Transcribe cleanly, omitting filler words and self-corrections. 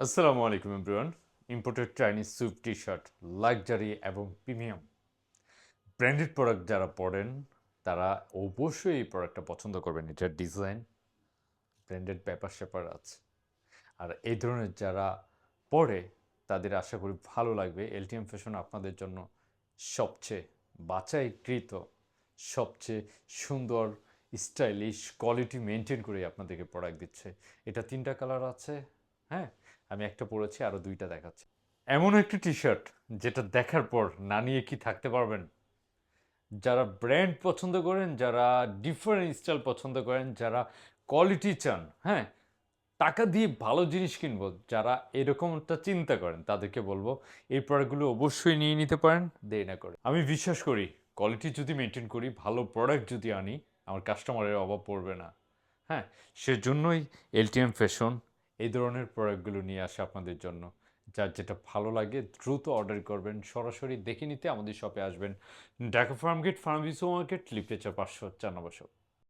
আসসালামু আলাইকুম everyone. Imported Chinese Swift T shirt, luxury এবং প্রিমিয়াম ব্র্যান্ডেড প্রোডাক্ট যারা পড়েন তারা অবশ্যই এই প্রোডাক্টটা পছন্দ করবেন। এটার ডিজাইন, ব্র্যান্ডেড ব্যাপার-স্যাপার আছে। আর এই ধরনের যারা পড়ে তাদের আশা করি ভালো লাগবে। এলটিএম ফ্যাশন আপনাদের জন্য সবচেয়ে বাছাইকৃত, সবচেয়ে সুন্দর, স্টাইলিশ, কোয়ালিটি মেইনটেইন করে আপনাদেরকে প্রোডাক্ট দিচ্ছে। এটা ৩ টা কালার আছে, হ্যাঁ? আমি একটা পড়েছি, আরও ২ টা দেখাচ্ছি। এমন একটি টি-শার্ট যেটা দেখার পর না নিয়ে কি থাকতে পারবেন? যারা ব্র্যান্ড পছন্দ করেন, যারা ডিফারেন্ট স্টাইল পছন্দ করেন, যারা কোয়ালিটি চান, হ্যাঁ? টাকা দিয়ে ভালো জিনিস কিনবো, যারা এরকম একটা চিন্তা করেন তাদেরকে বলবো এই প্রোডাক্টগুলো অবশ্যই নিয়ে নিতে পারেন দেরি না করে। আমি বিশ্বাস করি কোয়ালিটি যদি মেনটেন করি, ভালো প্রোডাক্ট যদি আনি, আমার কাস্টমারের অভাব পড়বে না। হ্যাঁ, সেজন্যই এলটিএম ফ্যাশন এই ধরনের প্রোডাক্টগুলো নিয়ে আসে আপনাদের জন্য। যার যেটা ভালো লাগে দ্রুত অর্ডার করবেন, সরাসরি দেখে নিতে আমাদের শপে আসবেন। ঢাকা ফার্মগেট, ফার্মগেট সুপার মার্কেট, লিফটেচার ৫০৪ নম্বর শপ।